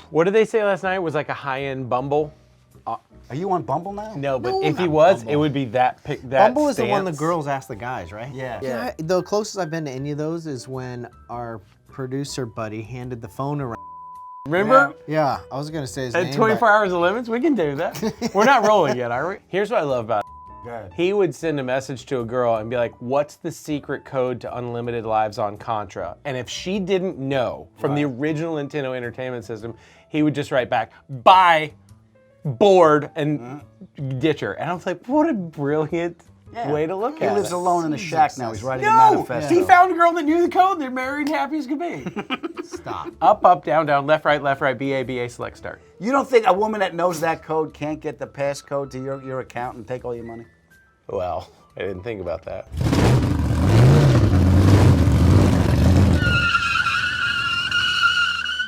What did they say last night? It was like a high-end Bumble. Are you on Bumble now? No, but if he was, Bumble. It would be that Bumble is stance. the one the girls ask the guys, right? Yeah. The closest I've been to any of those is when our producer buddy handed the phone around. Remember? Yeah, I was gonna say his name. At 24 hours of limits, we can do that. We're not rolling yet, are we? Here's what I love about it. He would send a message to a girl and be like, what's the secret code to unlimited lives on Contra? And if she didn't know from the original Nintendo Entertainment System, he would just write back, bye, bored, and ditch her. And I was like, what a brilliant way to look at it. He lives alone in a shack now. He's writing a manifesto. He found a girl that knew the code. They're married and happy as could be. Stop. Up, up, down, down, left, right, BA, BA, select, start. You don't think a woman that knows that code can't get the passcode to your account and take all your money? Well, I didn't think about that.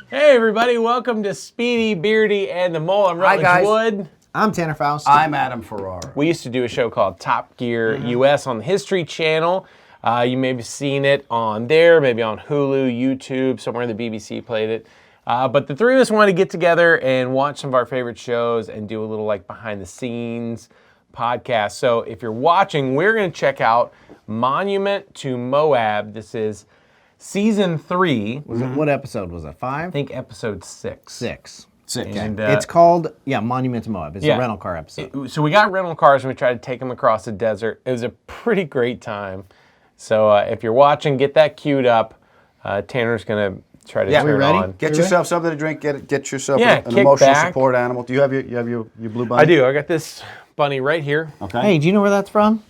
Hey everybody, welcome to Speedy, Beardy, and the Mole. I'm Rutledge Wood. I'm Tanner Faust. I'm Adam Farrar. We used to do a show called Top Gear US on the History Channel. You may have seen it on there, maybe on Hulu, YouTube, somewhere the BBC played it. But the three of us wanted to get together and watch some of our favorite shows and do a little like behind the scenes podcast. So if you're watching, we're going to check out Monument to Moab. This is season 3. What episode was it? 5? I think episode 6. 6. And, it's called, Monument to Moab. It's a rental car episode. So we got rental cars and we tried to take them across the desert. It was a pretty great time. So if you're watching, get that queued up. Tanner's going to try to turn it on. Get yourself something to drink. Get yourself an kick emotional back. support animal. Do you have your blue bunny? I do. I got this bunny right here. Okay. Hey, do you know where that's from?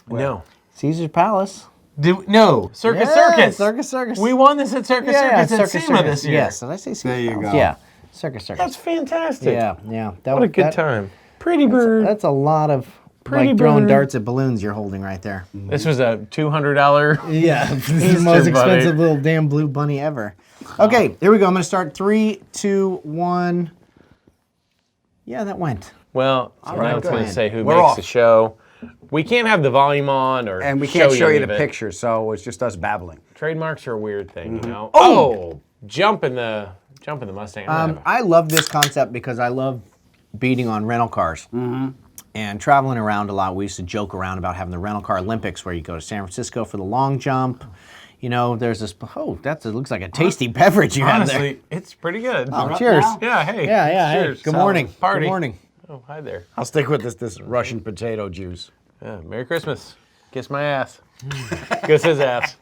No. Caesar's Palace. No. Circus Circus. Circus. We won this at Circus Circus at SEMA this year. Yes, did I say Caesar's There you Palace? go. Yeah. Circus. That's fantastic. Yeah. What a good time. Pretty bird. That's a lot of throwing darts at balloons you're holding right there. This was a $200. Yeah, this is the most expensive little damn blue bunny ever. Okay, here we go. I'm going to start 3, 2, 1. Yeah, that went. Well, so now it's going to say who We're makes off. the show. We can't have the volume on or And we can't show you the any of it. picture, so it's just us babbling. Trademarks are a weird thing, you know. Oh, jump in the Mustang. I love this concept because I love beating on rental cars. And traveling around a lot. We used to joke around about having the rental car Olympics where you go to San Francisco for the long jump. You know, there's this, it looks like a tasty beverage you have there. Honestly, it's pretty good. Oh, cheers. Yeah, hey. Yeah, Cheers. hey. Good morning. Party. Good morning. Oh, hi there. I'll stick with this Russian potato juice. Yeah, Merry Christmas. Kiss my ass. Kiss his ass.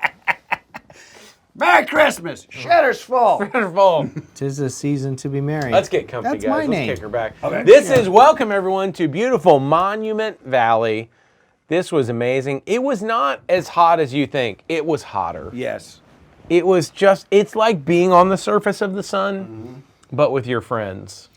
Merry Christmas! Shedder's full! Wonderful. 'Tis the season to be merry. Let's get comfy, That's guys. my Let's name. kick her back. Okay. This is welcome, everyone, to beautiful Monument Valley. This was amazing. It was not as hot as you think. It was hotter. Yes. It was just, it's like being on the surface of the sun, but with your friends.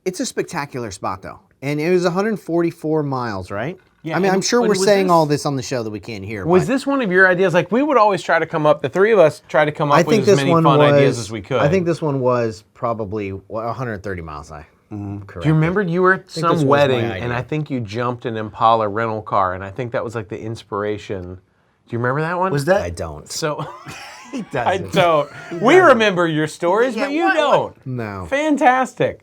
It's a spectacular spot, though. And it was 144 miles, right? Yeah, I mean, I'm and- sure but we're was saying this- all this on the show that we can't hear. Was but this one of your ideas? Like, we would always try to come up, the three of us try to come up I with think as this many one fun was, ideas as we could. I think this one was probably 130 miles high. Do you remember you were at this some was wedding my idea. and I think you jumped an Impala rental car and I think that was like the inspiration. Do you remember that one? Was that? I don't. So, He I doesn't. don't. We remember your stories, but you don't. No. Fantastic.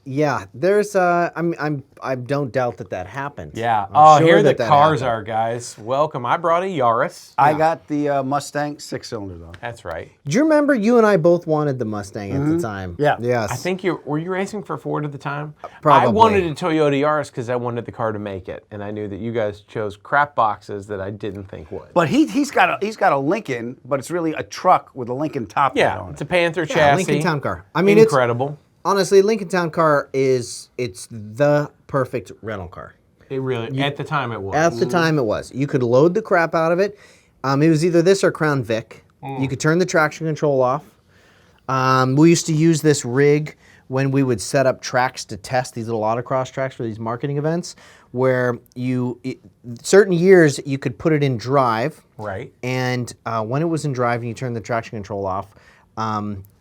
Yeah, there's I don't doubt that happened. Yeah. I'm sure here the that cars happened. are, guys. Welcome. I brought a Yaris. I got the Mustang 6-cylinder though. That's right. Do you remember you and I both wanted the Mustang at the time? Yeah. Yes. I think were you racing for Ford at the time? Probably. I wanted a Toyota Yaris because I wanted the car to make it, and I knew that you guys chose crap boxes that I didn't think would. But he's got a Lincoln, but it's really a truck with a Lincoln top hat on It's it. a Panther chassis. Lincoln Town Car. I mean, it's incredible. honestly, Lincoln Town Car it's the perfect rental car. It really, at the time it was. At the time, it was. You could load the crap out of it. It was either this or Crown Vic. You could turn the traction control off. We used to use this rig when we would set up tracks to test these little autocross tracks for these marketing events, where certain years you could put it in drive. Right. And when it was in drive and you turned the traction control off,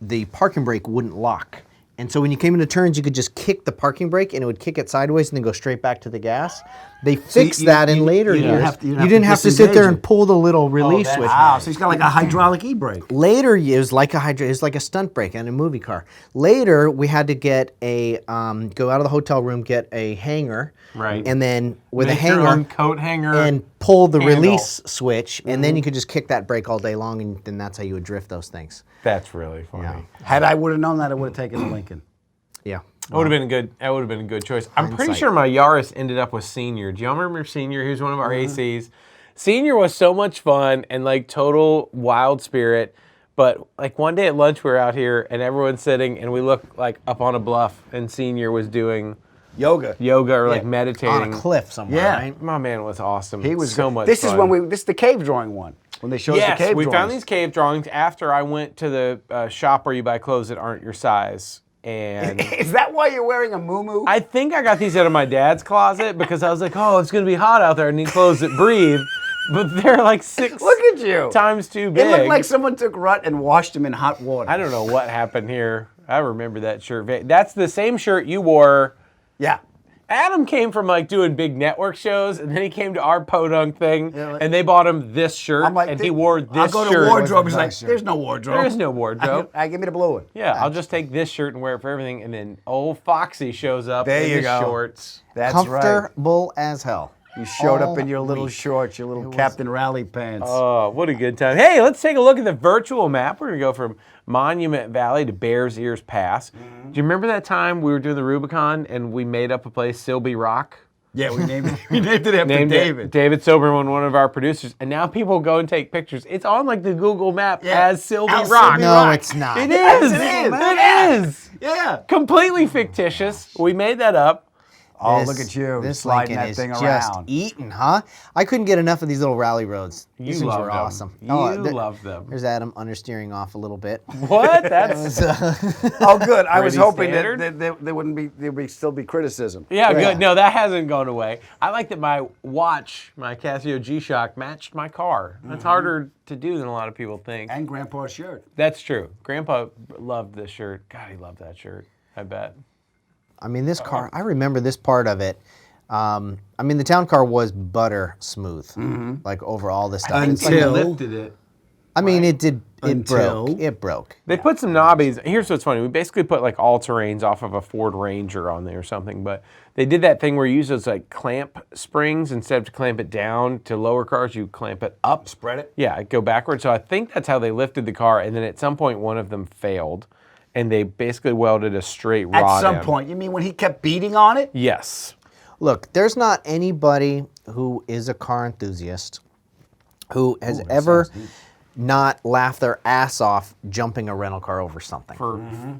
the parking brake wouldn't lock. And so when you came into turns, you could just kick the parking brake, and it would kick it sideways and then go straight back to the gas. They fixed that in later years. You didn't have to sit there and pull the little release switch. Wow, so he's got like a hydraulic e-brake. Later, it was like a stunt brake in a movie car. Later, we had to get a go out of the hotel room, get a hanger, Right. and then with Make a your hanger own coat hanger and pull the handle. release switch, and then you could just kick that brake all day long, and then that's how you would drift those things. That's really funny. Yeah. Had I would have known that, I would have taken the Lincoln. Yeah. That would have been a good. That would have been a good choice. I'm pretty Hindsight. sure my Yaris ended up with Senior. Do y'all remember Senior? He was one of our ACs. Senior was so much fun and like total wild spirit. But like one day at lunch, we were out here and everyone's sitting, and we look like up on a bluff, and Senior was doing Yoga. or like meditating On a cliff somewhere, Yeah. right? My man was awesome. He was so much. This fun. is when this is the cave drawing one. When they showed us the cave we drawings. found these cave drawings after I went to the shop where you buy clothes that aren't your size. And Is that why you're wearing a muumuu? I think I got these out of my dad's closet because I was like, oh, it's going to be hot out there. I need clothes that breathe. But they're like 6 Look at you. times too big. It looked like someone took Rut and washed him in hot water. I don't know what happened here. I remember that shirt. That's the same shirt you wore. Yeah. Adam came from like doing big network shows, and then he came to our podunk thing, Yeah, like- and they bought him this shirt, I'm like, and he wore this I'll go to shirt. wardrobe. He's like, Nice shirt. there's no wardrobe. There is no wardrobe. Give me the blue one. Yeah, I'll just take this shirt and wear it for everything, and then old Foxy shows up There in you his go. shorts. That's right. Comfortable as hell. You showed up in all your little week. shorts, your little Captain Raleigh pants. Oh, what a good time. Hey, let's take a look at the virtual map. We're going to go from Monument Valley to Bears Ears Pass. Do you remember that time we were doing the Rubicon and we made up a place, Silby Rock? Yeah, we named it after David. David Soberman, one of our producers. And now people go and take pictures. It's on like the Google map as Silby As Rock. Silby No, Rock. it's not. It Yes, is. it is. It is. Yeah. Completely fictitious. We made that up. Oh, This- look at you This sliding Lincoln that is thing just around. eating, huh? I couldn't get enough of these little rally roads. You These things love were them. awesome. You there- love them. There's Adam understeering off a little bit. What? That's Oh, good. I was Pretty hoping standard. that there wouldn't be there'd still be criticism. yeah, good. No, that hasn't gone away. I like that my watch, my Casio G-Shock, matched my car. That's harder to do than a lot of people think. And Grandpa's shirt. That's true. Grandpa loved this shirt. God, he loved that shirt. I bet. I mean, this car, I remember this part of it. I mean, the town car was butter smooth, like over all this stuff. It's like- Until- lifted it. I mean, it did. It Until- broke. It broke. They put some knobbies. Here's what's funny. We basically put like all terrains off of a Ford Ranger on there or something, but they did that thing where you use those like clamp springs instead of to clamp it down to lower cars, you clamp it up. Spread it. Yeah, go backwards. So I think that's how they lifted the car, and then at some point one of them failed, and they basically welded a straight rod At some in. point. You mean when he kept beating on it? Yes. Look, there's not anybody who is a car enthusiast who has ever not laughed their ass off jumping a rental car over something.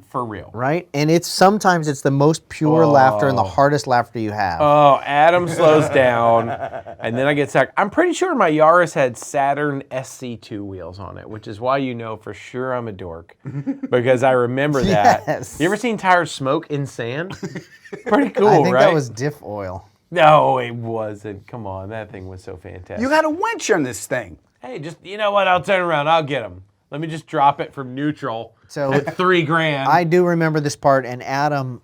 For real. Right? And sometimes it's the most pure laughter and the hardest laughter you have. Oh, Adam slows down, and then I get stuck. I'm pretty sure my Yaris had Saturn SC2 wheels on it, which is why you know for sure I'm a dork, because I remember that. Yes. You ever seen tires smoke in sand? Pretty cool, I think right? that was diff oil. No, it wasn't. Come on, that thing was so fantastic. You had a winch on this thing. Hey, just, you know what? I'll turn around. I'll get him. Let me just drop it from neutral So- at $3,000. I do remember this part, and Adam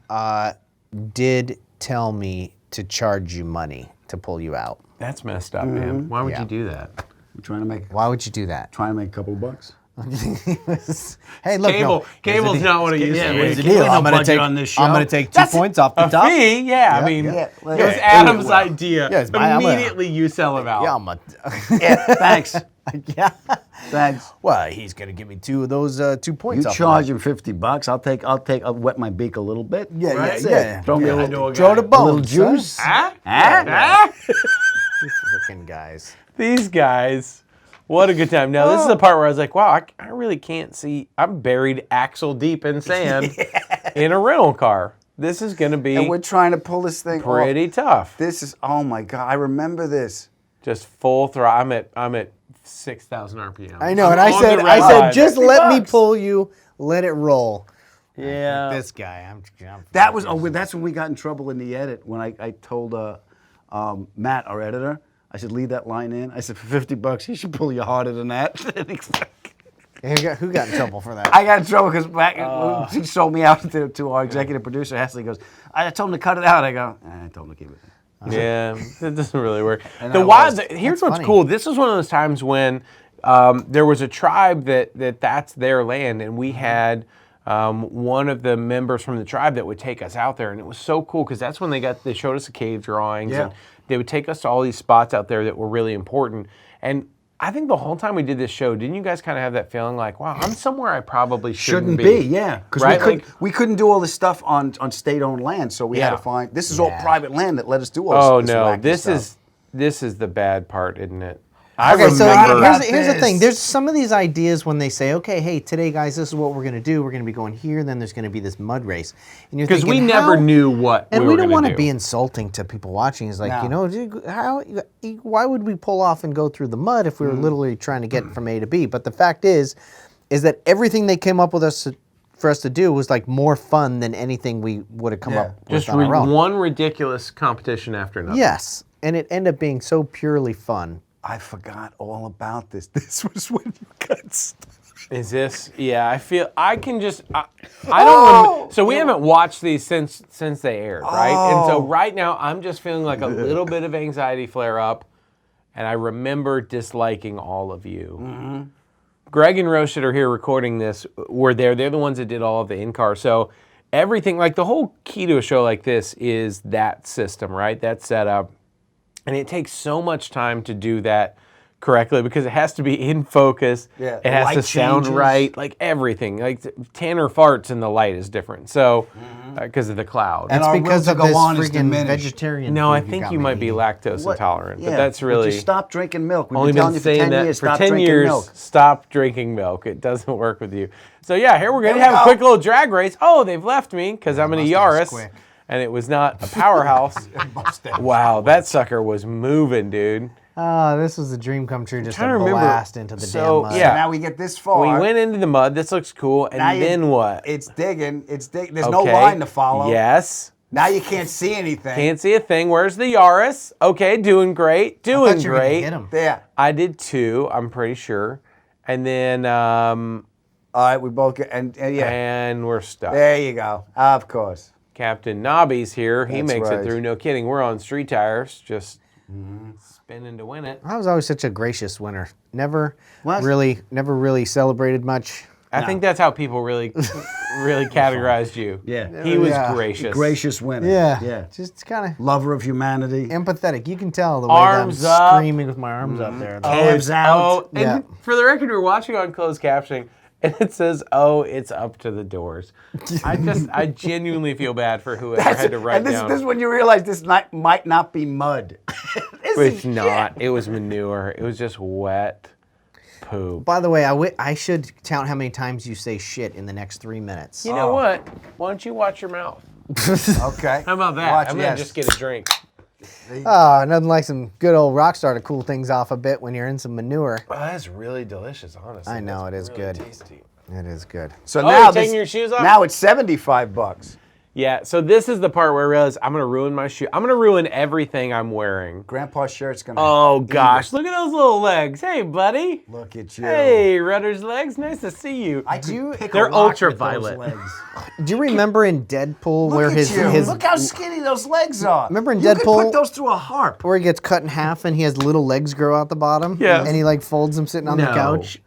did tell me to charge you money to pull you out. That's messed up, man. Why would Yeah. you do that? I'm trying to make Why would you do that? a couple of bucks. Hey, look, Cable's not what it used to be. here's the deal. I'm No gonna budget take on this show. I'm gonna take 2 That's points off the A top. fee? Yeah, I mean, yeah. it was Yeah. Adam's idea. Yeah, it's I'm gonna- Immediately you sell him out. Yeah, I'm a, Yeah, thanks. yeah. Thanks. Well, he's gonna give me 2 of those 2 points. You off charge him $50. I'll wet my beak a little bit. Yeah, That's yeah. it. Throw me a I little, know a Throw guy. the bone. a little juice. Huh? Huh? Huh? These freaking guys. These guys. What a good time. Now, this is the part where I was like, wow, I really can't see. I'm buried axle deep in sand in a rental car. This is going to be And we're trying to pull this thing pretty off. tough. This is, oh my God, I remember this. Just full throttle. I'm at 6,000 RPM. I know, I'm and I on said, the red line. just $50. let me pull you, let it roll. Yeah. This guy, I'm That was, that's when we got in trouble in the edit, when I told Matt, our editor, I said, leave that line in. I said, for $50, he should pull you harder than that. Who got in trouble for that? I got in trouble because he sold me out to our executive producer, Hesley. Goes, I told him to cut it out. I go, I told him to keep it. Yeah, it doesn't really work. And Here's what's funny. cool. This was one of those times when there was a tribe that's their land, and we had one of the members from the tribe that would take us out there, and it was so cool because that's when they showed us the cave drawings, Yeah. and they would take us to all these spots out there that were really important. And I think the whole time we did this show, didn't you guys kind of have that feeling like, wow, I'm somewhere I probably shouldn't be? Yeah, because Right? we couldn't do all this stuff on state-owned land, so we had Yeah. to find. This is all private land that let us do all Oh this. no, wacky this stuff. is the bad part, isn't it? Okay, so remember- here's the thing. this. There's some of these ideas when they say, okay, hey, today, guys, this is what we're going to do. We're going to be going here, then there's going to be this mud race. And you're Because we thinking, never how- knew what And we we were don't going want to to do. be insulting to people watching. It's like, No. why would we pull off and go through the mud if we were literally trying to get from A to B? But the fact is that everything they came up with for us to do was like more fun than anything we would have come up with Just on our own. one ridiculous competition after another. Yes, and it ended up being so purely fun. I forgot all about this. This was when you got stuck. Is this? Yeah, I can just. I don't. So we haven't watched these since they aired, right? And so right now I'm just feeling like a little bit of anxiety flare up, and I remember disliking all of you. Greg and Roche that are here recording this were there. They're the ones that did all of the in-car. So everything, like the whole key to a show like this is that system, right? That setup. And it takes so much time to do that correctly because it has to be in focus. Yeah, It has light to sound changes. right, like everything. Like Tanner farts and the light is different. So, because of the cloud. And It's our because will of to go this on is freaking diminished. vegetarian. no, food I think got you me might be eating. lactose intolerant, but Yeah, that's really just stop drinking milk. We've only been telling been you for saying 10 that years. for Stop 10 drinking years. milk. Stop drinking milk. It doesn't work with you. So yeah, here we're gonna Here we have a go. quick little drag race. Oh, they've left me because I'm in a Mustang's Yaris, quick. and it was not a powerhouse. Wow, that sucker was moving, dude. Oh, this was a dream come true. Just a trying to remember. blast into the So, damn mud. yeah. Now we get this far. We went into the mud. This looks cool. And Now you- then what? It's digging. It's digging. There's no Okay. line to follow. Yes. Now you can't see anything. Can't see a thing. Where's the Yaris? Okay, doing great. I Doing thought you were gonna great. hit him. There. I did too. I'm pretty sure. And then, All right, we both get and yeah. and we're stuck. There you go. Of course. Captain Nobby's here. He That's makes it right. through. No kidding. We're on street tires, just spinning to win it. I was always such a gracious winner. Never What? really celebrated much. I think that's how people really categorized you. Yeah. He was Yeah. gracious. Gracious winner. Yeah. Yeah. Just kind of Lover of humanity. empathetic. You can tell the way Arms that I'm up. screaming with my arms up there. Calves out. Oh, and Yeah. for the record, we're watching on closed captioning, and it says, "Oh, it's up to the doors." I genuinely feel bad for whoever had to write and this down. is when you realize this might not be mud. This It's is not. It was manure. It was just wet poop. By the way, I should count how many times you say shit in the next 3 minutes. You know what? Why don't you watch your mouth? Okay. How about that? Watch, I'm yes. gonna just get a drink. Nothing like some good old rock star to cool things off a bit when you're in some manure. Oh, that's really delicious, honestly. I know, That's it is really good. Tasty. It is good. So Oh, now you're taking your shoes off? Now it's $75. Yeah. So this is the part where I realize I'm gonna ruin my shoe. I'm gonna ruin everything I'm wearing. Grandpa's shirt's gonna. Oh gosh, look at those little legs. Hey, buddy. Look at you. Hey, Rudder's legs. Nice to see you. I could pick They're a rock with ultraviolet. those legs. Do you remember in Deadpool Look where at his you. Look how skinny those legs are. Remember in you could Deadpool- put those through a harp. where he gets cut in half and he has little legs grow out the bottom? Yes. And he like folds them sitting on the No. couch?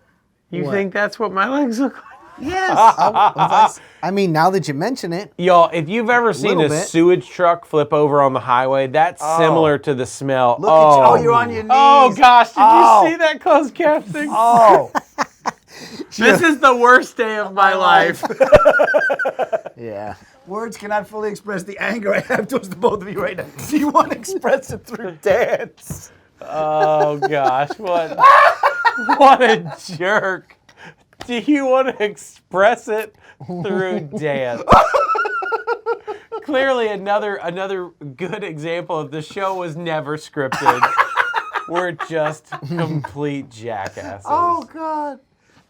You think that's what my legs look like? Yes. I mean, now that you mention it, Y'all, if you've ever seen a Little bit. sewage truck flip over on the highway, that's similar to the smell. Look at you. Oh, you're on your knees. Oh gosh, did Oh. you see that closed captioning? Oh. This is the worst day of my life. yeah. Words cannot fully express the anger I have towards the both of you right now. Do you want to express it through dance? Oh gosh, what a jerk. Do you want to express it through dance? Clearly another good example of the show was never scripted. We're just complete jackasses. Oh, God.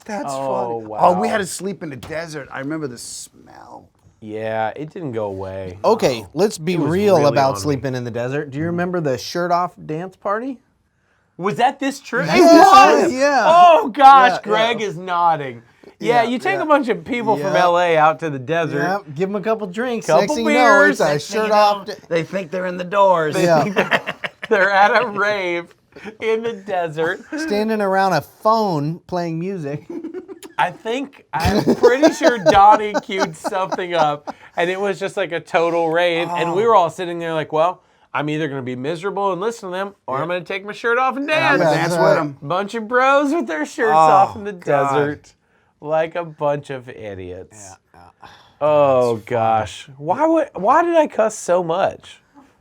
That's Oh, funny. wow. Oh, we had to sleep in the desert. I remember the smell. Yeah, it didn't go away. Okay, let's be was real really about on me. sleeping in the desert. Do you remember the shirt off dance party? Was that this trip? Yeah, It was. yeah. Oh gosh, Yeah, Greg yeah. is nodding. Yeah, Yeah, you take yeah. a bunch of people from Yeah. LA out to the desert. Yep, give them a couple drinks. Couple Next thing beers. you know, it's a shirt off. They think they're in the doors. Yeah. They're at a rave in the desert. Standing around a phone playing music. I'm pretty sure Donnie queued something up, and it was just like a total rave. And we were all sitting there like, well, I'm either going to be miserable and listen to them, or I'm going to take my shirt off and I'm dance. gonna Yeah, dance that's with right. them. Bunch of bros with their shirts off in the God. desert, like a bunch of idiots. Oh gosh, why did I cuss so much?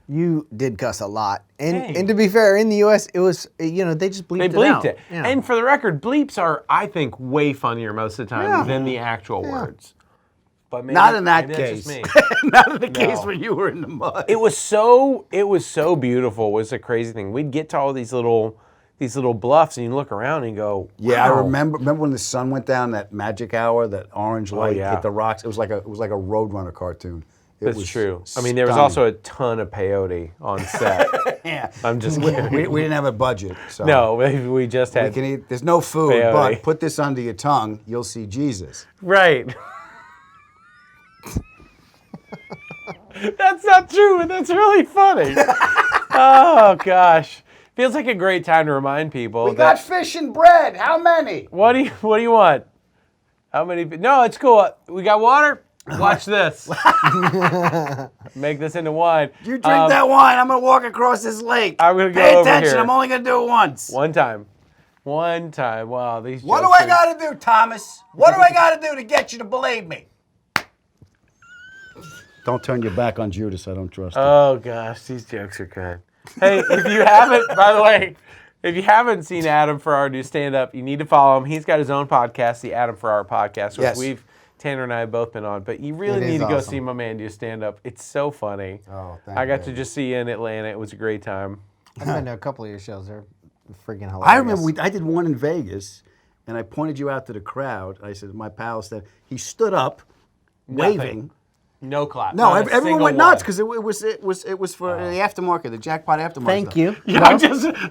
You did cuss a lot, and Hey. and to be fair, in the U.S., it was they just bleeped They it bleeped out. it. Yeah. And for the record, bleeps are, I think, way funnier most of the time Yeah. than the actual words. But maybe, Not in that maybe that's case. just me. Not in the case No. when you were in the mud. It was so beautiful. Was a crazy thing. We'd get to all these little bluffs, and you look around and go, Yeah, I wow. remember when the sun went down, that magic hour, that orange light yeah. hit the rocks. It was like a Roadrunner cartoon. It That's was true. I mean, there was stunning. also a ton of peyote on set. Yeah. I'm just kidding. We didn't have a budget, so No, we just we had can eat. There's no food, Peyote. but put this under your tongue, you'll see Jesus. right. That's not true, but that's really funny. Oh gosh, feels like a great time to remind people We got that. fish and bread. How many? What do you want? How many? No, it's cool. We got water. Watch this. Make this into wine. You drink that wine. I'm gonna walk across this lake. I'm gonna go Pay over attention. here. I'm only gonna do it once. One time. Wow, these. What do jokes I are- gotta do, Thomas? What do I gotta do to get you to believe me? Don't turn your back on Judas. I don't trust him. Oh gosh, these jokes are good. Hey, if you haven't, by the way, if you haven't seen Adam Farrar do stand-up, you need to follow him. He's got his own podcast, the Adam Farrar Podcast, which Yes. Tanner and I have both been on. But you really It is need to go awesome. see my man do stand-up. It's so funny. Oh, thank I got you. to just see you in Atlanta. It was a great time. I've been to a couple of your shows. They're freaking hilarious. I remember I did one in Vegas, and I pointed you out to the crowd. I said, my pal said, he stood up, waving. No clap. No, Not a everyone single went nuts one. because it was for the aftermarket, the jackpot aftermarket. Thank stuff. you. Yeah,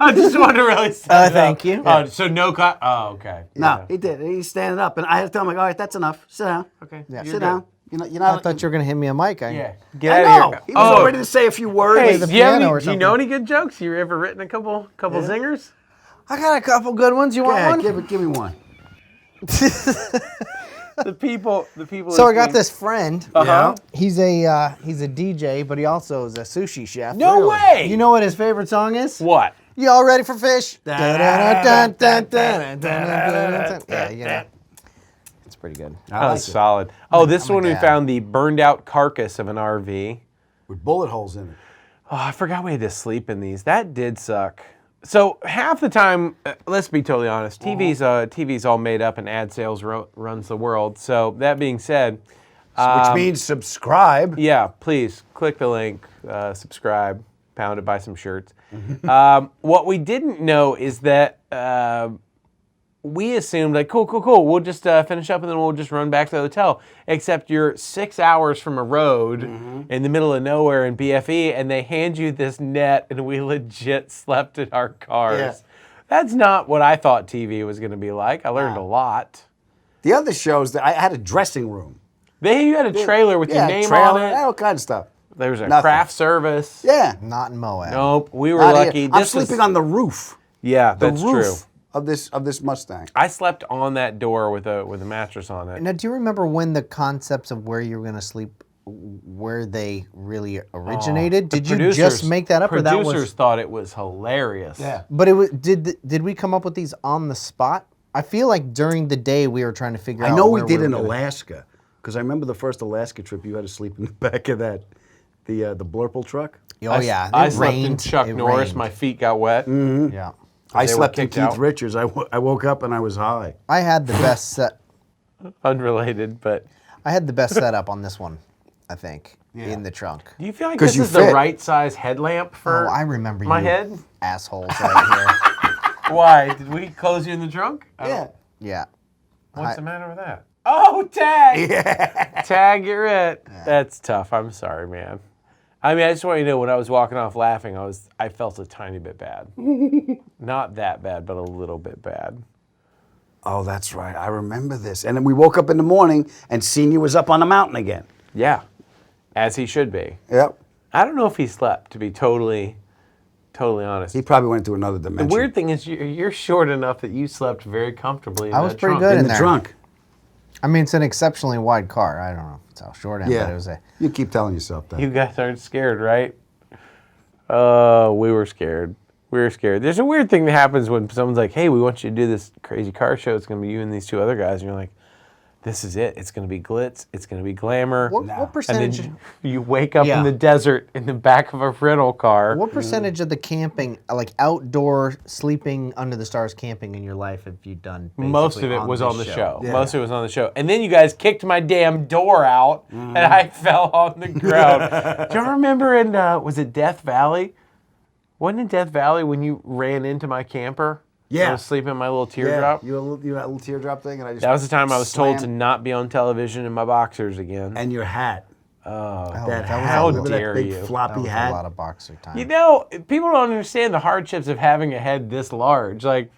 I just wanted to really set it up. Thank you. Oh, so no clap. Oh, okay. No, he did. He's standing up, and I had to tell him, like, all right, that's enough. Sit down. Okay. Yeah. You're Sit good. down. You're I not. thought you were gonna hand me a mic. Yeah. I Get out know. of here. He was all ready to say a few words. Hey, the do you, have piano any, or do you know something. any good jokes? You ever written a couple zingers? I got a couple good ones. You want Yeah, one? give me one. The people. So I got this friend. Uh-huh. He's a DJ, but he also is a sushi chef. No way! You know what his favorite song is? What? You all ready for fish? Yeah, you know. It's pretty good. I like That's it. solid. Oh, this I'm a one we dad. found the burned out carcass of an RV. With bullet holes in it. Oh, I forgot we had to sleep in these. That did suck. So half the time, let's be totally honest, TV's all made up and ad sales runs the world. So that being said, Which means subscribe. yeah, please click the link, subscribe, pound it, buy some shirts. What we didn't know is that we assumed like, cool, we'll just finish up and then we'll just run back to the hotel. Except you're 6 hours from a road in the middle of nowhere in BFE, and they hand you this net, and we legit slept in our cars. Yeah. That's not what I thought TV was going to be like. I learned a lot. The other shows that I had a dressing room. You had a trailer with your name trailer, on it. all kinds of stuff. There was a Nothing. craft service. Yeah. Not in Moab. Nope, we were Not here. lucky. I'm This was- sleeping on the roof. Yeah, The that's roof true. of this Mustang. I slept on that door with a mattress on it. Now, do you remember when the concepts of where you were going to sleep, where they really originated? Did you just make that up, or that Producers was? thought it was hilarious. Yeah. But it was. Did we come up with these on the spot? I feel like during the day we were trying to figure out. I know we where did were in gonna- Alaska because I remember the first Alaska trip. You had to sleep in the back of the Blurple truck. Oh yeah, I it slept in rained. Chuck It Norris. rained. My feet got wet. Yeah, I They were slept in kicked Keith out. Richards. I woke up and I was high. I had the best set. Unrelated, but I had the best setup on this one. I think in the trunk. do you feel like 'Cause this you is the fit. right size headlamp for Oh, I remember my you head? assholes right Why? Did we close you in the trunk? I don't- here. Yeah. What's the matter with that? Oh, tag! Tag, you're it. That's tough. I'm sorry, man. I mean, I just want you to know, when I was walking off laughing, I felt a tiny bit bad. Not that bad, but a little bit bad. Oh, that's right. I remember this. And then we woke up in the morning and Senior was up on the mountain again. Yeah, as he should be. Yep. I don't know if he slept, to be totally honest. He probably went to another The dimension. weird thing is you're short enough that you slept very comfortably in I was that pretty trunk. good in in the there. trunk. I mean, it's an exceptionally wide car. I don't know if it's how short I am, but it was a. You keep telling yourself that. You guys aren't scared, right? We were scared. We were scared. There's a weird thing that happens when someone's like, hey, we want you to do this crazy car show. It's going to be you and these two other guys. And you're like, this is it. It's going to be glitz. It's going to be glamour. What percentage? And then you wake up Yeah. in the desert in the back of a rental car. What percentage of the camping, like outdoor sleeping under the stars camping in your life, have you done? Most of basically it was this on the show. Yeah. Most of it was on the show. And then you guys kicked my damn door out, and I fell on the ground. Do you remember in, was it Death Valley? Wasn't it Death Valley when you ran into my camper? Yeah. I was sleeping in my little teardrop. You had that little teardrop thing, and I just. That was the time I was told to slammed- not be on television in my boxers again. And your hat. Oh, That hat. how Remember dare that big you. That floppy was hat. a lot of boxer time. You know, people don't understand the hardships of having a head this large. Like,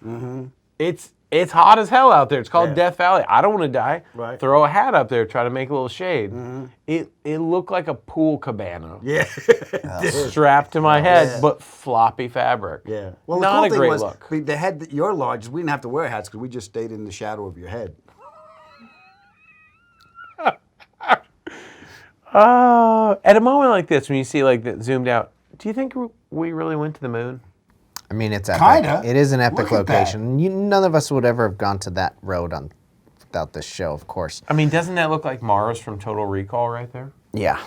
it's hot as hell out there. It's called Yeah. Death Valley. I don't want to die. Right. Throw a hat up there, try to make a little shade. It looked like a pool cabana Yeah. strapped to my head, Yeah. but floppy fabric. Yeah. Well, Not the cool a thing great was, look. the head that you're large, we didn't have to wear hats because we just stayed in the shadow of your head. At a moment like this, when you see like that zoomed out, do you think we really went to the moon? I mean, it's epic. Kinda. It is an epic Look at that. location. None of us would ever have gone to that road without this show, of course. I mean, doesn't that look like Mars from Total Recall right there? Yeah.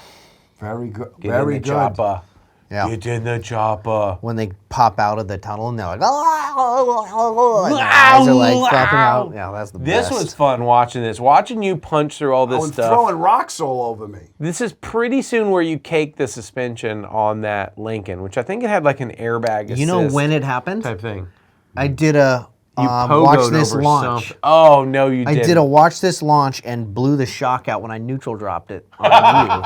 Very good. Get Very in the good. chopper. Yeah. Get in the chopper. When they pop out of the tunnel and they're like, oh, and their eyes are like flopping out. Yeah, that's the This best. was fun watching this. Watching you punch through all this Oh, and stuff. throwing rocks all over me. This is pretty soon where you cake the suspension on that Lincoln, which I think it had like an airbag assist You know when it happened? type thing. I did a You watch pogoed this over launch. something. Oh, no, you I didn't. did a watch this launch and blew the shock out when I neutral dropped it on you.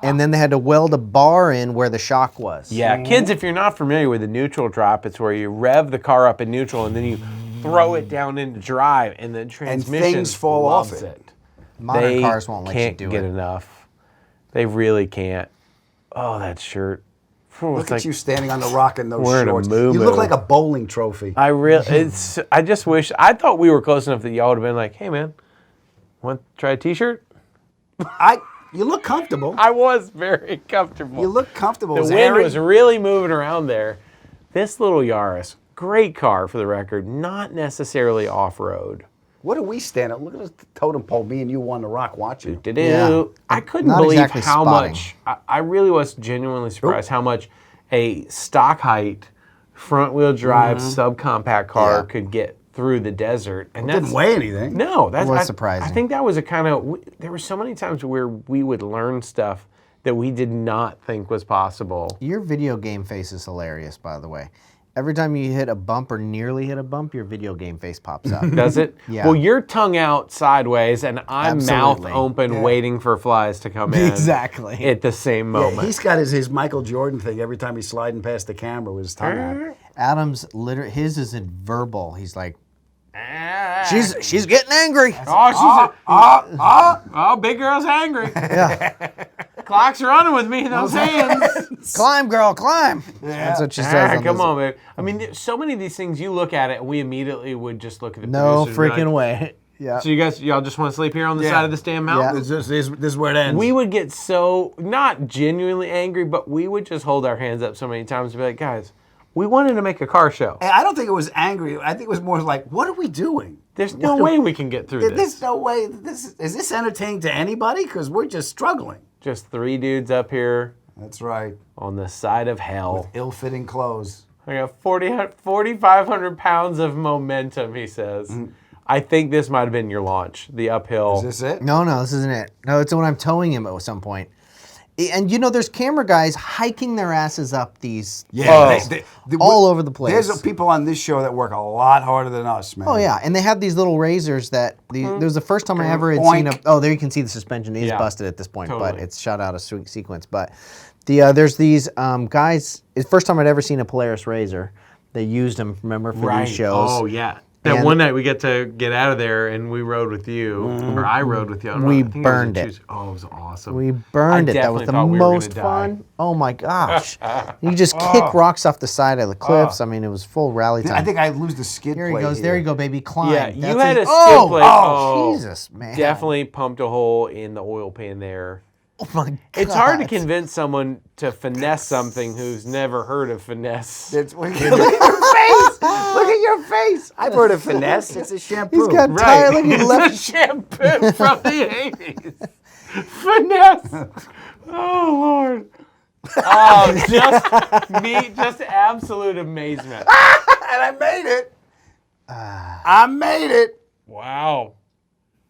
And then they had to weld a bar in where the shock was. Yeah, kids, if you're not familiar with the neutral drop, it's where you rev the car up in neutral and then you throw it down into drive, and the transmission things fall off loves it. Modern They cars won't let you can't do get it. enough. They really can't. Oh, that shirt. Phew, Look it's at like- you standing on the rock in those Wearing a shorts. moo-moo. You look like a bowling trophy. I just wish, I thought we were close enough that y'all would have been like, hey man, want to try a t-shirt? You look comfortable. I was very comfortable. You look comfortable. The It's wind airy. was really moving around there. This little Yaris, great car for the record, not necessarily off-road. What do we stand up? Look at this totem pole. Me and you on the rock watching. Do-do-do. Yeah. I couldn't Not believe exactly how spotting. much, I really was genuinely surprised how much a stock height, front-wheel drive, subcompact car Yeah. could get through the desert. And Didn't weigh anything. No, that's was I surprising. think that was a kind of. There were so many times where we would learn stuff that we did not think was possible. Your video game face is hilarious, by the way. Every time you hit a bump or nearly hit a bump, your video game face pops up. Does it? Yeah. Well, you're tongue out sideways, and I'm Absolutely. mouth open, waiting for flies to come in. Exactly. At the same Yeah, moment. he's got his Michael Jordan thing every time he's sliding past the camera with his tongue out. Adam's his is in verbal. He's like, she's getting angry. Oh, big girl's angry. Yeah. Clock's running with me in those hands. Climb, girl, climb. That's what she says. Ah, on come this. on, babe. I mean, there's so many of these things you look at it, and we immediately would just look at the No producers and be freaking like, way. Yeah. So y'all just want to sleep here on the Yeah. side of this damn mountain? This is where it ends. We would get so, not genuinely angry, but we would just hold our hands up so many times and be like, guys, we wanted to make a car show. And I don't think it was angry. I think it was more like, what are we doing? There's no way we can get through There's this. no way. Is this entertaining to anybody? Because we're just struggling. Just three dudes up here That's right. on the side of hell. Ill-fitting clothes. I got 4,500 pounds of momentum, he says. I think this might have been your launch, the uphill. Is this it? No, this isn't it. No, it's when I'm towing him at some point. And you know, there's camera guys hiking their asses up these Yeah, all over the place. There's people on this show that work a lot harder than us, man. Oh yeah, and they have these little razors that there was the first time I ever had Boink. seen a. Oh, there you can see the suspension is Yeah. busted at this point, but Totally. it's shot out of sequence. But there's these guys. It's the first time I'd ever seen a Polaris razor. They used them, remember, for these shows. Oh yeah. That And- one night we get to get out of there and we rode with you, or I rode with you. I don't know, We I think burned was a it. Tuesday. Oh, it was awesome. We burned it. That was definitely the thought we were gonna most die. fun. Oh my gosh! You just kick rocks off the side of the cliffs. I mean, it was full rally time. I think I lose the skid Here he plate goes. There you go, baby. Climb. Yeah, you That's had it. a skid Oh, plate. Oh, Jesus, man. Definitely pumped a hole in the oil pan there. Oh my God. It's hard to convince someone to finesse something who's never heard of finesse. Look at your face! Look at your face! I've heard of finesse. It's a shampoo. He's got Right. tire. Look, he It's left. a shampoo from the 80s. Finesse. Oh, Lord. Oh, just absolute amazement. and I made it. I made it. Wow.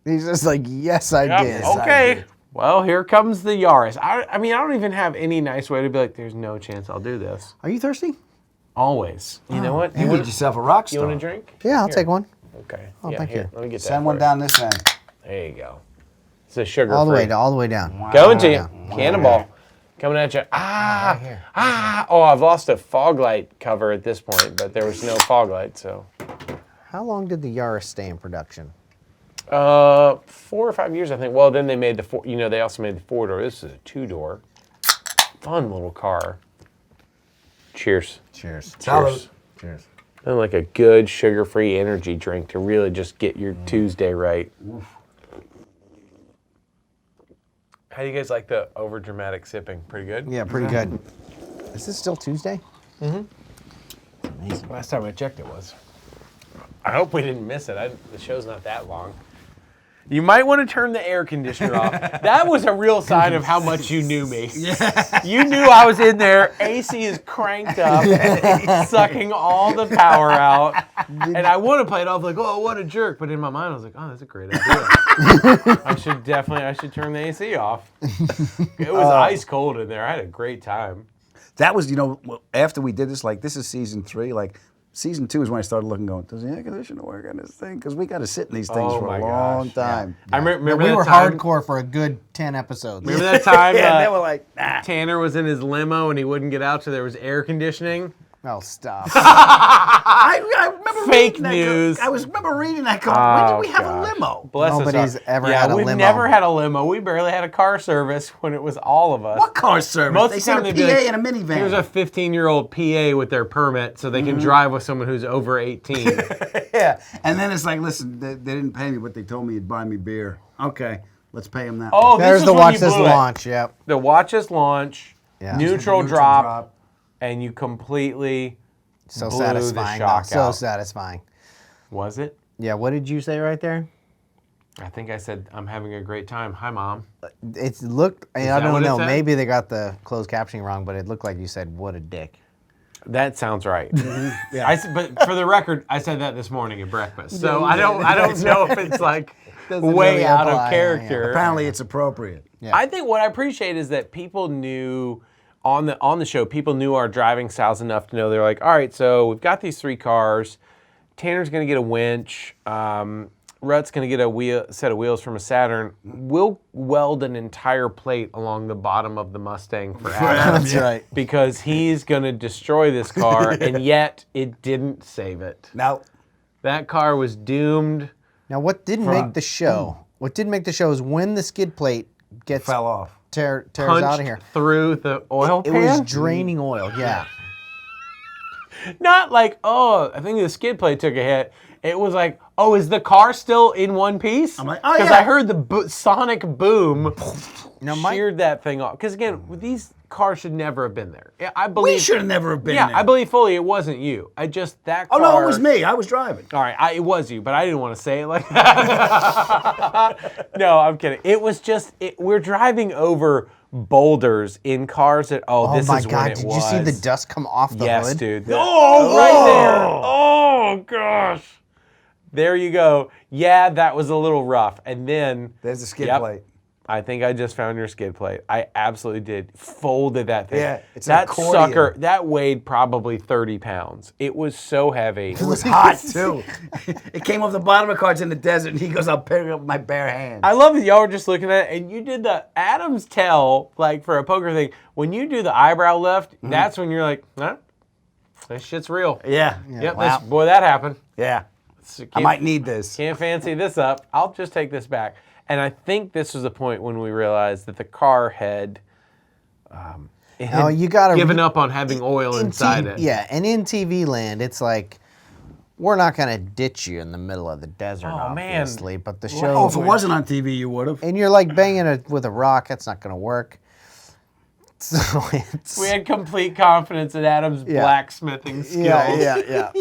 He's just like, yes, I Yep. did. Okay. Well, here comes the Yaris. I mean, I don't even have any nice way to be like, there's no chance I'll do this. Are you thirsty? Always. You know what? You made yourself a rock You star. want a drink? Yeah, I'll Here. take one. Okay. Oh, yeah, thank here. you. Let me get that. Send one for down this end. you. There you go. It's a sugar All the way free. down. All the way down. Wow. Going to you. Cannonball. Coming at you. Ah. here. Ah. Oh, I've lost a fog light cover at this point, but there was no fog light, so. How long did the Yaris stay in production? 4 or 5 years, I think. Well, then they made the four. You know, they also made the 4-door. This is a 2-door. Fun little car. Cheers. Cheers. Salud. Cheers. And like a good sugar-free energy drink to really just get your Tuesday right. How do you guys like the over-dramatic sipping? Pretty good? Yeah, pretty good. Is this still Tuesday? Last time I checked it was. I hope we didn't miss it. The show's not that long. You might want to turn the air conditioner off. That was a real sign of how much you knew me. Yeah. You knew I was in there. AC is cranked up, sucking all the power out. And I want to play it off like, oh, what a jerk. But in my mind, I was like, oh, that's a great idea. I should turn the AC off. It was ice cold in there. I had a great time. That was, after we did this, like, this is season 3, like, season 2 is when I started looking, going, does the air conditioner work on this thing? Because we got to sit in these things Oh for my a long gosh, time. I remember we that were time. hardcore for a good 10 episodes. Remember that time Yeah, they were like, nah. Tanner was in his limo and he wouldn't get out till there was air conditioning? Oh, stop. I remember Fake reading that. news. I remember reading that. When did we have a limo? Bless Nobody's us. ever had a we've limo. never had a limo. We barely had a car service when it was all of us. What car service? Most They of the time sent a they'd be PA like, and a minivan. Here's a 15-year-old PA with their permit so they can drive with someone who's over 18. Yeah. And then it's like, listen, they didn't pay me, but they told me you'd buy me beer. Okay, let's pay them that. Oh, There's this the is when watch you this blew it. launch, yep. The watches launch, Yeah. neutral drop, and you completely So blew the satisfying. shock So out. satisfying. Was it? Yeah, what did you say right there? I think I said, I'm having a great time. Hi, Mom. It looked, I that don't what it know, said? maybe they got the closed captioning wrong, but it looked like you said, what a dick. That sounds right. Yeah. But for the record, I said that this morning at breakfast. So you I did. don't know if it's like Doesn't way really out apply, of yeah, character. Apparently, it's appropriate. Yeah. I think what I appreciate is that people knew on the show, people knew our driving styles enough to know they're like, all right, so we've got these 3 cars. Tanner's going to get a winch. Rut's going to get a set of wheels from a Saturn. We'll weld an entire plate along the bottom of the Mustang for Adam. That's right. Because he's going to destroy this car, and yet it didn't save it. Now, That car was doomed. Now, what didn't make the show? What didn't make the show is when the skid plate gets fell off. tears Punched out of here. through the oil It pan. was draining oil. Yeah. Not like, oh, I think the skid plate took a hit. It was like, oh, is the car still in one piece? I'm like, oh, Because yeah. I heard the sonic boom Now, sheared that thing off. Because again, these cars should never have been there. Yeah, I believe. We should have never have been Yeah, there. I believe fully it wasn't you. I just that Oh, car. no, it was me. I was driving. All right, it was you, but I didn't want to say it like that. No, I'm kidding. It was just, we're driving over boulders in cars that, Oh this my is when God! it Did was. you see the dust come off the Yes, hood? dude. Oh, right there. Oh, gosh. There you go. Yeah, that was a little rough. And then. There's the skid Yep. plate. I think I just found your skid plate. I absolutely did. Folded that thing. Yeah, it's an that accordion. sucker, that weighed probably 30 pounds. It was so heavy. It was hot, too. It came off the bottom of the carts in the desert, and he goes, I'll pick it up with my bare hands. I love that y'all were just looking at it, and you did the Adam's tell, like for a poker thing. When you do the eyebrow lift, that's when you're like, huh? This shit's real. Yeah. Yep, Wow. boy, that happened. Yeah. So I might need this. Can't fancy this up. I'll just take this back. And I think this was the point when we realized that the car had, you gotta given up on having oil inside it. Yeah, and in TV land, it's like, we're not going to ditch you in the middle of the desert, obviously, but the show... Oh, if it wasn't on TV, you would have. And you're like banging it with a rock, that's not going to work. So it's... We had complete confidence in Adam's blacksmithing skills. Yeah.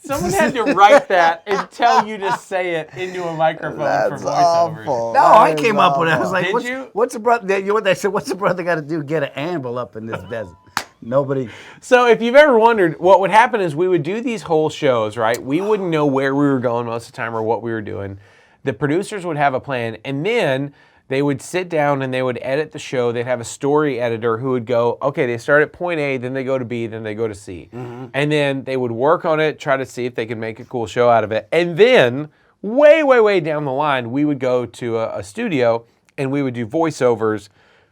Someone had to write that and tell you to say it into a microphone for voiceovers. awful. No, I came up with it. I was like, Did what's, you? what's the brother? They said, what's the brother got to do? Get an anvil up in this desert. Nobody. So if you've ever wondered, what would happen is we would do these whole shows, right? We wouldn't know where we were going most of the time or what we were doing. The producers would have a plan, and then they would sit down and they would edit the show. They'd have a story editor who would go, okay, they start at point A, then they go to B, then they go to C. And then they would work on it, try to see if they could make a cool show out of it. And then, way, way, way down the line, we would go to a studio and we would do voiceovers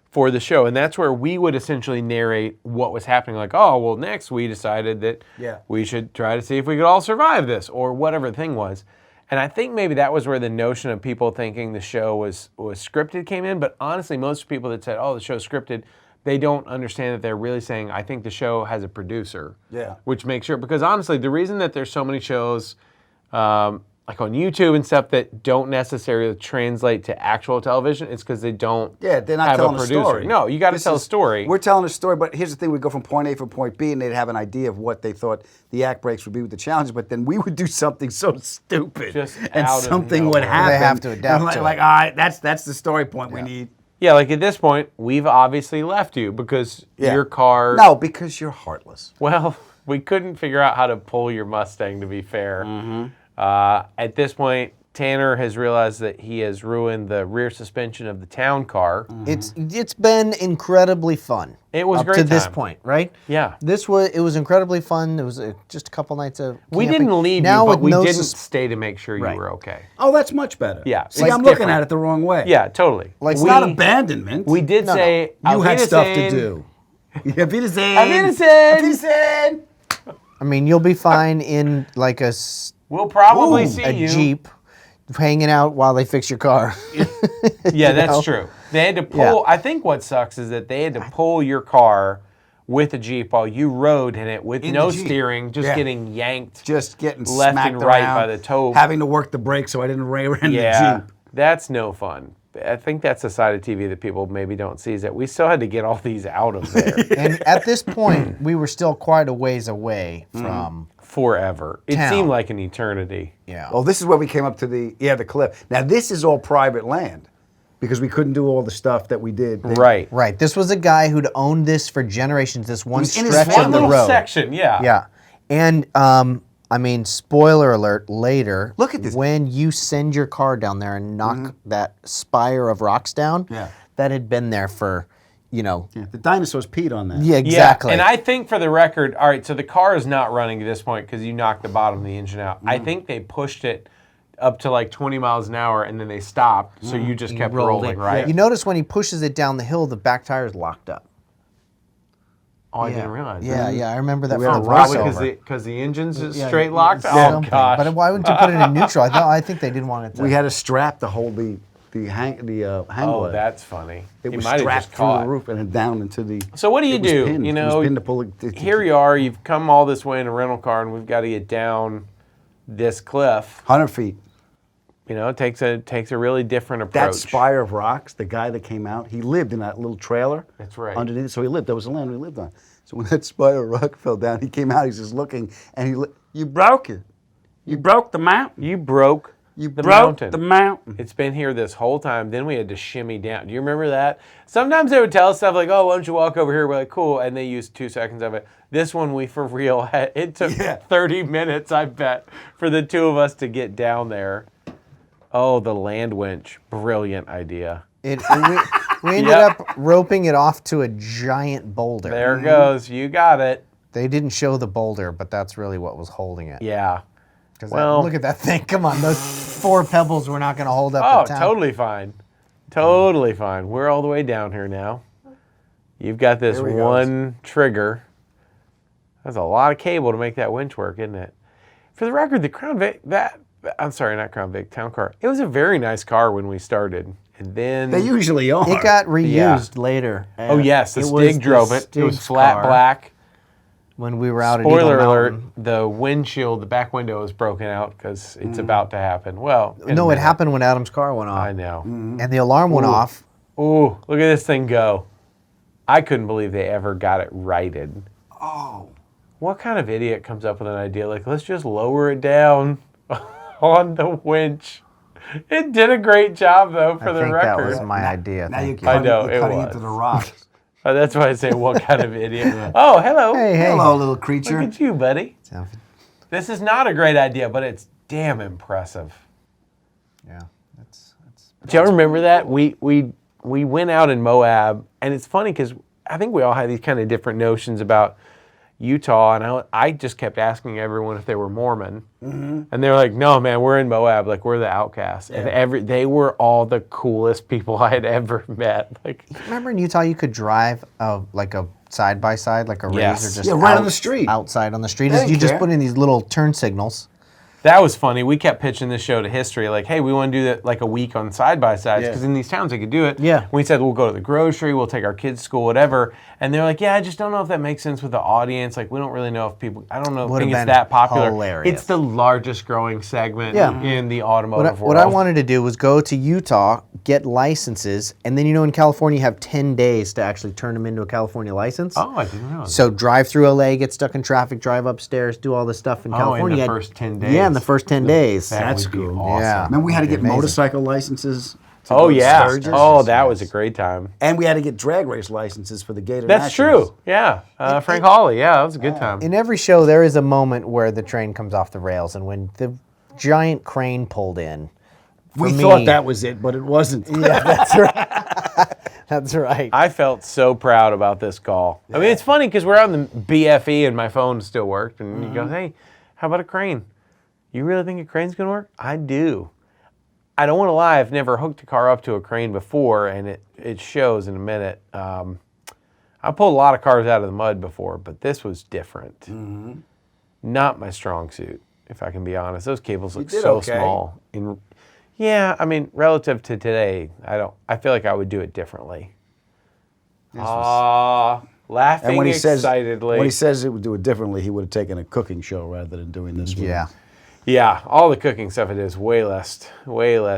for the show. And that's where we would essentially narrate what was happening. Like, oh, well, next we decided that we should try to see if we could all survive this, or whatever the thing was. And I think maybe that was where the notion of people thinking the show was scripted came in. But honestly, most people that said, oh, the show's scripted, they don't understand that they're really saying, I think the show has a producer. Yeah. Which makes sure, because honestly, the reason that there's so many shows like on YouTube and stuff that don't necessarily translate to actual television, it's because they don't they're not have telling a producer. story. No, you got to tell a story. We're telling a story, but here's the thing: we go from point A to point B, and they'd have an idea of what they thought the act breaks would be with the challenges. But then we would do something so stupid, Just and out of something would nowhere. happen. They have to adapt and to like, it. all right, that's the story point we need. Yeah, like at this point, we've obviously left you because your car... No, because you're heartless. Well, we couldn't figure out how to pull your Mustang, to be fair. At this point, Tanner has realized that he has ruined the rear suspension of the town car. It's been incredibly fun. It was up great to this time. point, right? Yeah. It was incredibly fun. It was just a couple nights of We camping. didn't leave now you, but with we no didn't stay to make sure you Right. were okay. Oh, that's much better. Yeah, See, it's I'm looking different. at it the wrong way. Yeah, totally. Like, It's we- not abandonment. We did No, say... You had Auf stuff to Wiedersehen. do. Auf Wiedersehen. Auf Wiedersehen. Auf Wiedersehen. I mean, you'll be fine in like a We'll probably see a you. Jeep, hanging out while they fix your car. Yeah, You that's know? true. They had to pull. Yeah. I think what sucks is that they had to pull your car with a Jeep while you rode in it with In no the Jeep. steering, just Yeah. getting yanked. Just getting Left smacked and right around, by the tow. having to work the brakes so I didn't ram in Yeah, the Jeep. that's no fun. I think that's a side of TV that people maybe don't see, is that we still had to get all these out of there And at this point, we were still quite a ways away from. forever. It Town. seemed like an eternity. Yeah. Oh, this is where we came up to the cliff. Now this is all private land because we couldn't do all the stuff that we did. Right. Right. This was a guy who'd owned this for generations. This one was in his stretch family. of the One road. little section, yeah. Yeah. And I mean, spoiler alert, later, Look at this. when you send your car down there and knock that spire of rocks down, Yeah. that had been there for, Yeah, the dinosaurs peed on that. yeah, exactly. Yeah, and I think for the record, all right, so the car is not running at this point because you knocked the bottom of the engine out. I think they pushed it up to like 20 miles an hour and then they stopped, so you just kept rolled rolling, it. right? You notice when he pushes it down the hill, the back tire's locked up. Oh, I didn't realize Yeah, that. yeah, I remember that We from had the a rock voiceover. Because the engine's Yeah, straight locked? yeah, Oh, something. gosh. But why wouldn't you put it in neutral? I think they didn't want it to. We had a strap to hold the hang Oh, glide. that's funny. It He was might have strapped just through caught. the roof and then down into the. So what do you it was do? pinned. You It know, was pinned to pull it. here you are, you've come all this way in a rental car and we've got to get down this cliff. 100 feet. You know, it takes a really different approach. That spire of rocks, the guy that came out, he lived in that little trailer. That's right. Underneath, so he lived. There was a land he lived on. So when that spire of rock fell down, he came out. He's just looking, and you broke it. You broke the mountain. You broke You the broke mountain. the mountain. It's been here this whole time. Then we had to shimmy down. Do you remember that? Sometimes they would tell us stuff like, oh, why don't you walk over here? We're like, cool. And they used 2 seconds of it. This one, we for real had, it took 30 minutes, I bet, for the two of us to get down there. Oh, the land winch. Brilliant idea. We ended up roping it off to a giant boulder. There it goes. You got it. They didn't show the boulder, but that's really what was holding it. Yeah. Well, look at that thing. Come on, those 4 pebbles were not going to hold up. Oh, the town. totally fine. Totally fine. We're all the way down here now. You've got this one trigger. That's a lot of cable to make that winch work, isn't it? For the record, the Crown Vic, I'm sorry, not Crown Vic, Town Car. It was a very nice car when we started. And then They usually are. It got reused later. Oh, yes, the Stig drove it. It was flat black. When we were out Spoiler at Eagle alert, Mountain. the windshield, the back window is broken out because it's about to happen. Well, No, it happened when Adam's car went off. I know. And the alarm went off. Ooh, look at this thing go. I couldn't believe they ever got it righted. Oh. What kind of idiot comes up with an idea like, let's just lower it down on the winch? It did a great job, though, for the record. That was my idea. Now you're I know, it cutting was. into the rocks. That's why I say, what kind of idiot? Oh, hello. Hey. Hello, little creature. Look at you, buddy. This is not a great idea, but it's damn impressive. Yeah. Do y'all remember that? We went out in Moab, and it's funny because I think we all had these kind of different notions about Utah, and I just kept asking everyone if they were Mormon, and they were like, "No, man, we're in Moab, like we're the outcasts." Yeah. And they were all the coolest people I had ever met. Like, remember in Utah, you could drive like a side by side, like a Razor, just right on the street, outside on the street. You just put in these little turn signals. That was funny. We kept pitching this show to History, like, hey, we want to do that like a week on side-by-sides, because in these towns they could do it. Yeah. We said, we'll go to the grocery, we'll take our kids to school, whatever. And they're like, yeah, I just don't know if that makes sense with the audience. Like, we don't really know if people, I don't know, think it's that popular. Hilarious. It's the largest growing segment in the automotive world. What I wanted to do was go to Utah, get licenses, and then, in California, you have 10 days to actually turn them into a California license. Oh, I didn't realize. So drive through LA, get stuck in traffic, drive upstairs, do all this stuff in California. In the first 10 days. Yeah, in the first 10 days. That's cool. Awesome. Yeah. Remember we had to get Amazing. motorcycle licenses? Oh, yeah. Sturgis? Oh, that was a great time. And we had to get drag race licenses for the Gator That's Nationals. true. Yeah. Frank Hawley. Yeah, that was a good time. In every show, there is a moment where the train comes off the rails, and when the giant crane pulled in, we thought that was it, but it wasn't. Yeah, that's right. That's right. I felt so proud about this call. I mean, it's funny because we're on the BFE and my phone still worked, and you go, hey, how about a crane? You really think a crane's going to work? I do. I don't want to lie. I've never hooked a car up to a crane before, and it shows in a minute. I pulled a lot of cars out of the mud before, but this was different. Not my strong suit, if I can be honest. Those cables look so small. Yeah, I mean, relative to today, I feel like I would do it differently. Laughing And when he excitedly. when he says it would do it differently, he would have taken a cooking show rather than doing this one. Yeah. Yeah, all the cooking stuff it is way less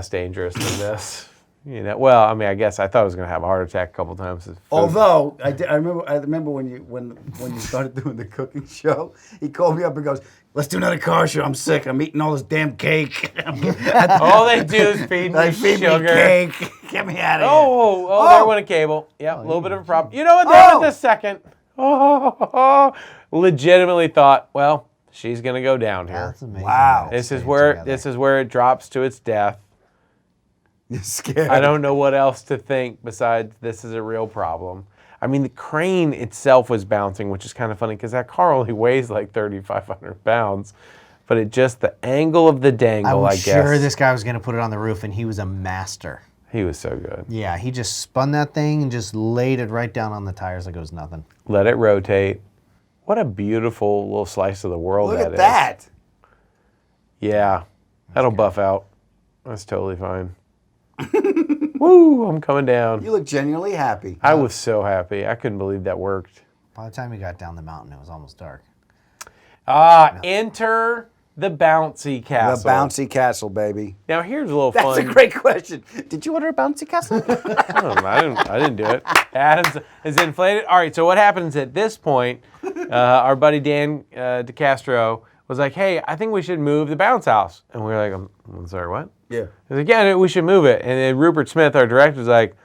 dangerous than this. Well, I mean, I guess I thought I was going to have a heart attack a couple times. Although I remember when you started doing the cooking show, he called me up and goes, "Let's do another car show. I'm sick. I'm eating all this damn cake." All they do is feed me sugar. Me cake. Get me out of here. Oh, there went a cable. Yeah, a little bit of a problem. You know what? There went the second. Legitimately thought, well, she's going to go down here. That's amazing. Wow. This is where it drops to its death. You're scared. I don't know what else to think besides this is a real problem. I mean, the crane itself was bouncing, which is kind of funny because that car only weighs like 3,500 pounds. But the angle of the dangle, I guess. I'm sure this guy was going to put it on the roof, and he was a master. He was so good. Yeah, he just spun that thing and just laid it right down on the tires like it was nothing. Let it rotate. What a beautiful little slice of the world Look that at is. that. Yeah, that'll buff out. That's totally fine. Woo, I'm coming down. You look genuinely happy. I was so happy. I couldn't believe that worked. By the time we got down the mountain, it was almost dark. Enter the bouncy castle. The bouncy castle, baby. Now here's a little fun. That's a great question. Did you order a bouncy castle? I didn't do it. Adams is inflated. All right, so what happens at this point, our buddy Dan DeCastro was like, hey, I think we should move the bounce house. And we were like, I'm sorry, what? Yeah. He's like, yeah, we should move it. And then Rupert Smith, our director, was like,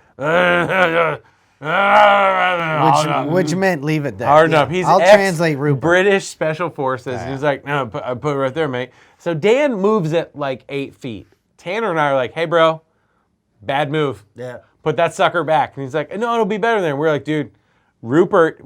Which meant leave it there. hard enough. He's I'll translate Rupert. British Special Forces. And he's like, no, I put it right there, mate. So Dan moves it like 8 feet. Tanner and I are like, hey, bro, bad move. Yeah. put that sucker back. And he's like, no, it'll be better there. And we're like, dude, Rupert,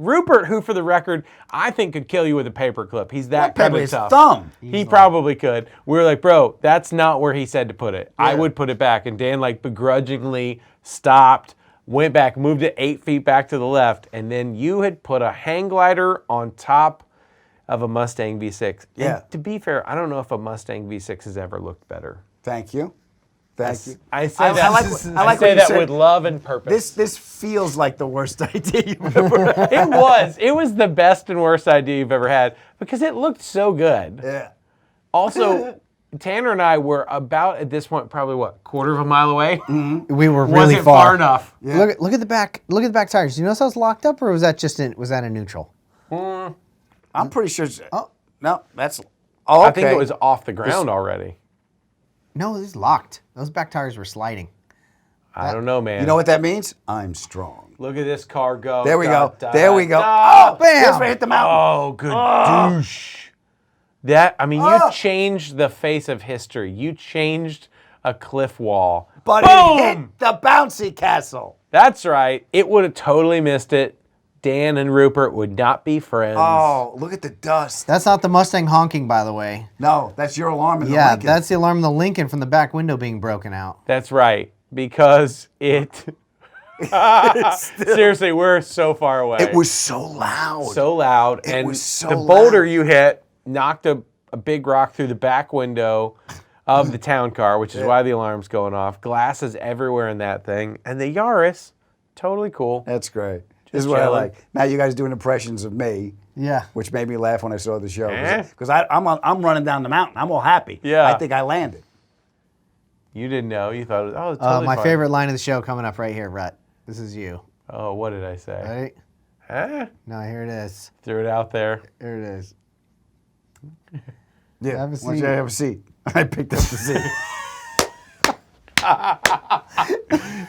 who for the record, I think could kill you with a paperclip. He's that kind of his tough. thumb. He probably could. We were like, bro, that's not where he said to put it. I would put it back. And Dan like begrudgingly stopped, went back, moved it 8 feet back to the left, and then you had put a hang glider on top of a Mustang V6. Yeah. And to be fair, I don't know if a Mustang V6 has ever looked better. Thank you. Thank you. I say that, I say what you that said. with love and purpose. This feels like the worst idea you've ever had. It was the best and worst idea you've ever had because it looked so good. Yeah. Also, Tanner and I were about at this point probably quarter of a mile away. We were really Wasn't far enough. Yeah. Look at the back. Look at the back tires. Do you notice how it's locked up, or was that just was that a neutral? I'm pretty sure. Oh. No, that's. Oh, okay. I think it was off the ground already. No, it was locked. Those back tires were sliding. I don't know, man. You know what that means? I'm strong. Look at this car go. There we go. Da, There we go. Oh, bam! This way hit the mountain. Oh, good douche. That, I mean, you changed the face of history. You changed a cliff wall. But Boom! it hit the bouncy castle. That's right. It would have totally missed it. Dan and Rupert would not be friends. Oh, look at the dust. That's not the Mustang honking, by the way. No, that's your alarm in the Yeah, Lincoln. that's the alarm of the Lincoln from the back window being broken out. That's right. Because it... Seriously, we're so far away. It was so loud. so loud. It and was so the boulder loud. you hit knocked a big rock through the back window of the town car, which is why the alarm's going off. Glasses everywhere in that thing. And the Yaris, totally cool. That's great. This is what I chilling. like. Now you guys doing impressions of me. Yeah. Which made me laugh when I saw the show. Eh? Because I'm running down the mountain. I'm all happy. Yeah. I think I landed. You didn't know. You thought, it was totally My fine. favorite line of the show coming up right here, Rhett. This is you. Oh, what did I say? Ready? Huh? No, here it is. Threw it out there. Here it is. Yeah. Have a Why don't seat. you have a seat? I picked up the seat.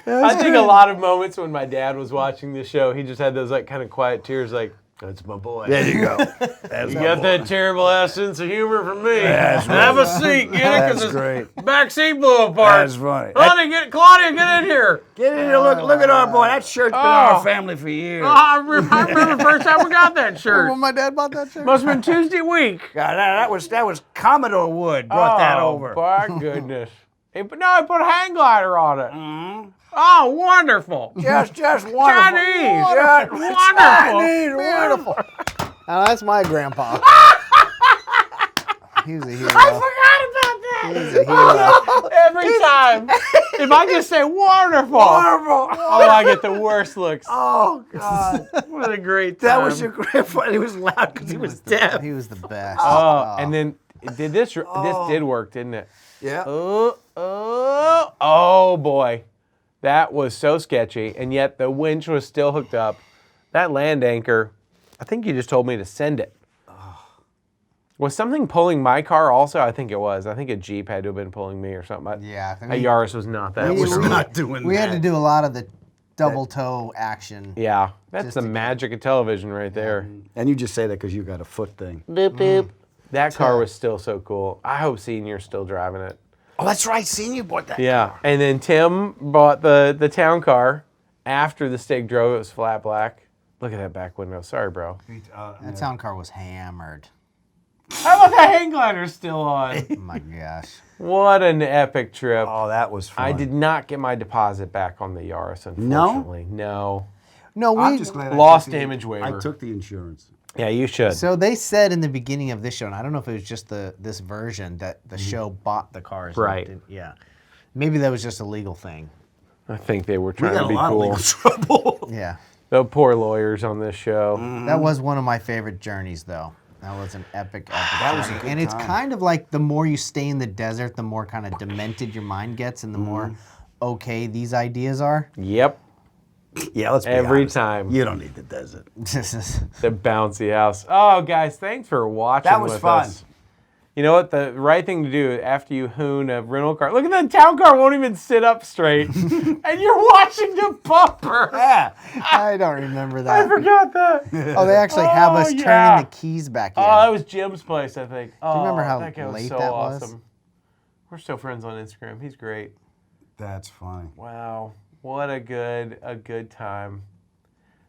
I think a lot of moments when my dad was watching the show, he just had those like kind of quiet tears like, that's my boy. There you go. You got that terrible ass sense of humor from me. That's Have a seat, get it? That's Because great. the back seat blew apart. That's funny. Honey, Claudia, get in here. Get in here. Look at our boy. That shirt's been in our family for years. Oh, I remember the first time we got that shirt. When my dad bought that shirt. Must have been Tuesday week. God, that was Commodore Wood brought that over. My goodness. But no, I put a hang glider on it. Oh, wonderful. Just wonderful. Chinese. Just Wonderful. Chinese, wonderful. Oh, that's my grandpa. He was a hero. I forgot about He was a hero. Every time. If I just say wonderful, Wonderful. oh, I get the worst looks. Oh, God. What a great time. That was your grandpa. He was loud because he was deaf. He was the best. Oh, and then this did work, didn't it? Yeah. Oh boy. That was so sketchy, and yet the winch was still hooked up. That land anchor, I think you just told me to send it. Was something pulling my car also? I think it was. I think a Jeep had to have been pulling me or something. Yeah, I think A Yaris was not that. we- We're not doing we that. had to do a lot of the double toe action. Yeah, that's Just the to get- magic of television right there. And you just say that because you got a foot thing. That car was still so cool. I hope Senior's still driving it. Oh, that's right. Senior bought that. Yeah, and then Tim bought the town car after the Stig drove. It was flat black. Look at that back window. Sorry, bro. That town car was hammered. How about the hang glider still on? Oh my gosh. What an epic trip. Oh, that was fun. I did not get my deposit back on the Yaris, unfortunately. No. No, I'm we. just glad I Lost took the- damage waiver. I took the insurance. Yeah, you should. So they said in the beginning of this show, and I don't know if it was just this version that the show bought the cars. and Right. didn't- Yeah. Maybe that was just a legal thing. I think they were We trying got to a be lot of cool. legal trouble. Yeah. The poor lawyers on this show. That was one of my favorite journeys, though. That was an epic was a journey. good And it's time. kind of like the more you stay in the desert, the more kind of demented your mind gets and the more okay these ideas are. Yep. Yeah, let's be Every honest. time. You don't need the desert. The bouncy house. Oh, guys, thanks for watching That was with fun. us. You know what? The right thing to do after you hoon a rental car. Look at that town car won't even sit up straight. And you're watching the bumper. Yeah. I don't remember I that. forgot that. Oh, they actually have us Oh, yeah. turning the keys back in. Oh, that was Jim's place, I think. Oh, you remember how that guy was late so that was? awesome. We're still friends on Instagram. He's great. That's funny. Wow. What a good time.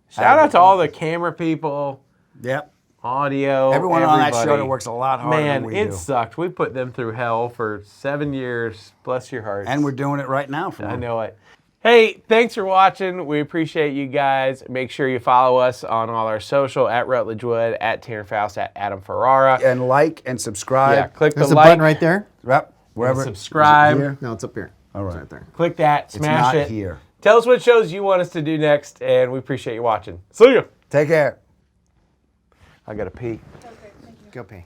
Shout out to all the camera people, Yep. audio, Everyone on that show everybody. that works a lot harder Man, than we it do. sucked. We put them through hell for 7 years. Bless your hearts. And we're doing it right now for them. I know it. Hey, thanks for watching. We appreciate you guys. Make sure you follow us on all our social, at Rutledge Wood, at Tanner Faust, at Adam Ferrara. And like and subscribe. Yeah, click There's the a like, button right there. Yep. Wherever. subscribe. Is it here? No, it's up here. All right. It's right there. click that, It's smash not it. here. Tell us what shows you want us to do next, and we appreciate you watching. See ya. Take care. I gotta pee. Go pee.